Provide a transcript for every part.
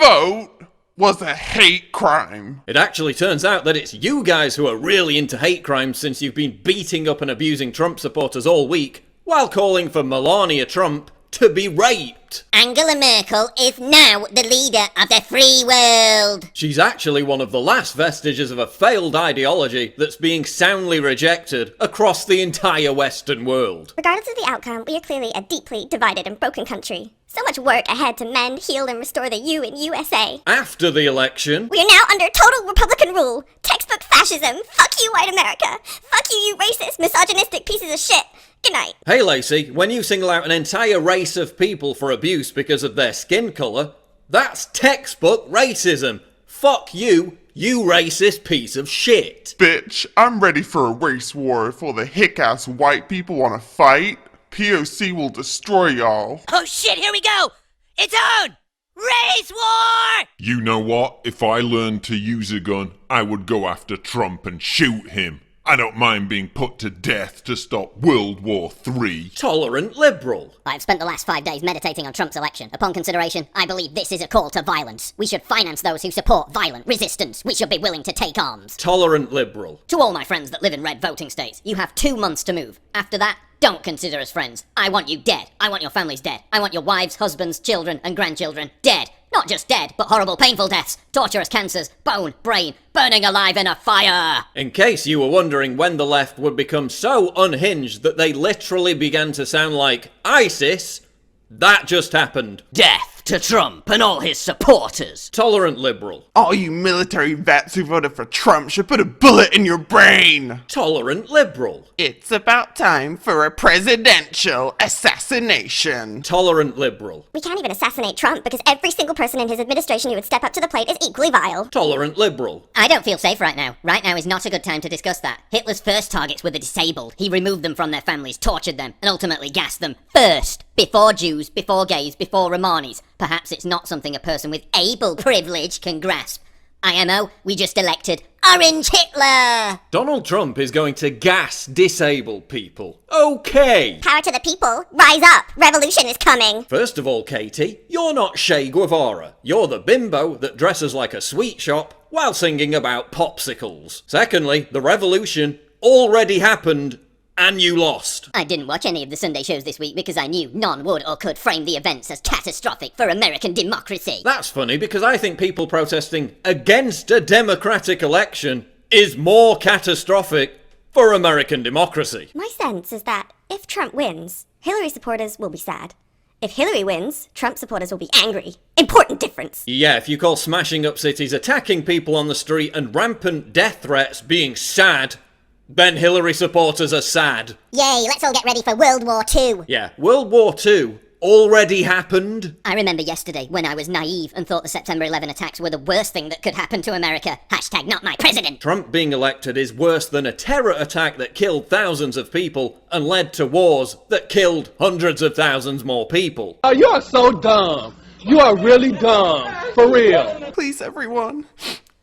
vote was a hate crime. It actually turns out that it's you guys who are really into hate crimes since you've been beating up and abusing Trump supporters all week, while calling for Melania Trump to be raped. Angela Merkel is now the leader of the free world. She's actually one of the last vestiges of a failed ideology that's being soundly rejected across the entire Western world. Regardless of the outcome, we are clearly a deeply divided and broken country. So much work ahead to mend, heal, and restore the U in USA. After the election, We are now under total Republican rule. Textbook fascism. Fuck you, white America. Fuck you, you racist, misogynistic pieces of shit. Good night. hey Lacey, when you single out an entire race of people for abuse because of their skin colour, that's textbook racism. Fuck you, you racist piece of shit. Bitch, I'm ready for a race war if all the hick-ass white people want to fight. POC will destroy y'all. Oh shit, here we go! It's on! Race war! You know what? If I learned to use a gun, I would go after Trump and shoot him. I don't mind being put to death to stop World War III. Tolerant liberal. I've spent the last 5 days meditating on Trump's election. Upon consideration, I believe this is a call to violence. We should finance those who support violent resistance. We should be willing to take arms. Tolerant liberal. To all my friends that live in red voting states, you have 2 months to move. After that, don't consider us friends. I want you dead. I want your families dead. I want your wives, husbands, children, and grandchildren dead. Not just dead, but horrible, painful deaths. Torturous cancers, bone, brain, burning alive in a fire. In case you were wondering when the left would become so unhinged that they literally began to sound like ISIS, that just happened. Death to Trump and all his supporters. Tolerant liberal. All you military vets who voted for Trump should put a bullet in your brain. Tolerant liberal. It's about time for a presidential assassination. Tolerant liberal. We can't even assassinate Trump because every single person in his administration who would step up to the plate is equally vile. Tolerant liberal. I don't feel safe right now. Right now is not a good time to discuss that. Hitler's first targets were the disabled. He removed them from their families, tortured them, and ultimately gassed them first. Before Jews, before gays, before Romanis. Perhaps it's not something a person with able privilege can grasp. IMO, we just elected Orange Hitler! Donald Trump is going to gas disabled people. Okay. Power to the people. Rise up. Revolution is coming. First of all, Katie, you're not Che Guevara. You're the bimbo that dresses like a sweet shop while singing about popsicles. Secondly, the revolution already happened and you lost. I didn't watch any of the Sunday shows this week because I knew none would or could frame the events as catastrophic for American democracy. That's funny because I think people protesting against a democratic election is more catastrophic for American democracy. My sense is that if Trump wins, Hillary supporters will be sad. If Hillary wins, Trump supporters will be angry. Important difference. Yeah, if you call smashing up cities, attacking people on the street, and rampant death threats being sad, then Hillary supporters are sad. Yay, let's all get ready for World War II. Yeah, World War II already happened. I remember yesterday when I was naive and thought the September 11 attacks were the worst thing that could happen to America. Hashtag not my president. Trump being elected is worse than a terror attack that killed thousands of people and led to wars that killed hundreds of thousands more people. Oh, you are so dumb. You are really dumb. For real. Please, everyone,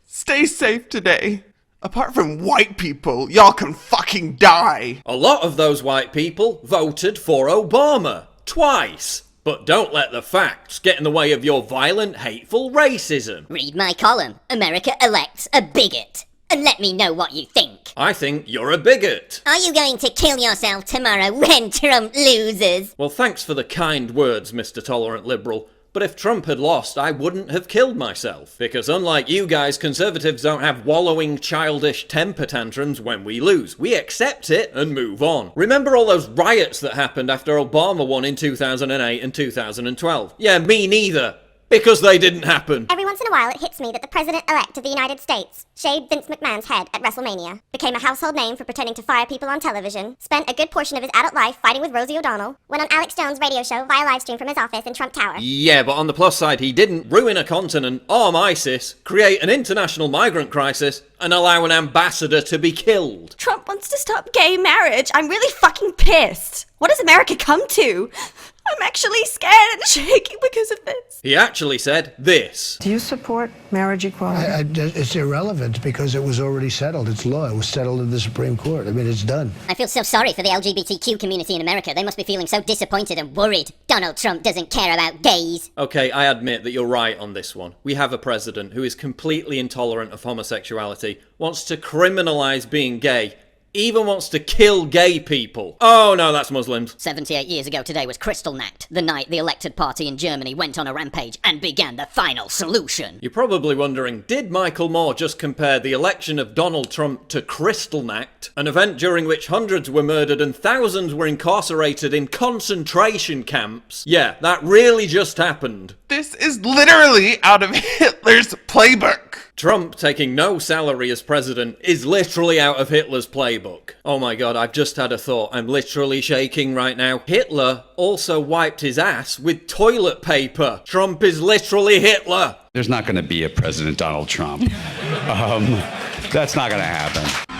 stay safe today. Apart from white people, y'all can fucking die. A lot of those white people voted for Obama. Twice. But don't let the facts get in the way of your violent, hateful racism. Read my column. America elects a bigot. And let me know what you think. I think you're a bigot. Are you going to kill yourself tomorrow when Trump loses? Well, thanks for the kind words, Mr. Tolerant Liberal. But if Trump had lost, I wouldn't have killed myself. Because unlike you guys, conservatives don't have wallowing, childish temper tantrums when we lose. We accept it and move on. Remember all those riots that happened after Obama won in 2008 and 2012? Yeah, me neither. Because they didn't happen. Every once in a while it hits me that the President-elect of the United States shaved Vince McMahon's head at WrestleMania, became a household name for pretending to fire people on television, spent a good portion of his adult life fighting with Rosie O'Donnell, went on Alex Jones' radio show via livestream from his office in Trump Tower. Yeah, but on the plus side, he didn't ruin a continent, arm ISIS, create an international migrant crisis, and allow an ambassador to be killed. Trump wants to stop gay marriage. I'm really fucking pissed. What does America come to? I'm actually scared and shaking because of this. He actually said this. Do you support marriage equality? It's irrelevant because it was already settled. It's law. It was settled in the Supreme Court. I mean, it's done. I feel so sorry for the LGBTQ community in America. They must be feeling so disappointed and worried. Donald Trump doesn't care about gays. Okay, I admit that you're right on this one. We have a president who is completely intolerant of homosexuality, wants to criminalize being gay, even wants to kill gay people. Oh no, that's Muslims. 78 years ago today was Kristallnacht, the night the elected party in Germany went on a rampage and began the final solution. You're probably wondering, did Michael Moore just compare the election of Donald Trump to Kristallnacht, an event during which hundreds were murdered and thousands were incarcerated in concentration camps? Yeah, that really just happened. This is literally out of Hitler's playbook. Trump taking no salary as president is literally out of Hitler's playbook. Oh my god, I've just had a thought. I'm literally shaking right now. Hitler also wiped his ass with toilet paper. Trump is literally Hitler. There's not going to be a President Donald Trump. That's not going to happen.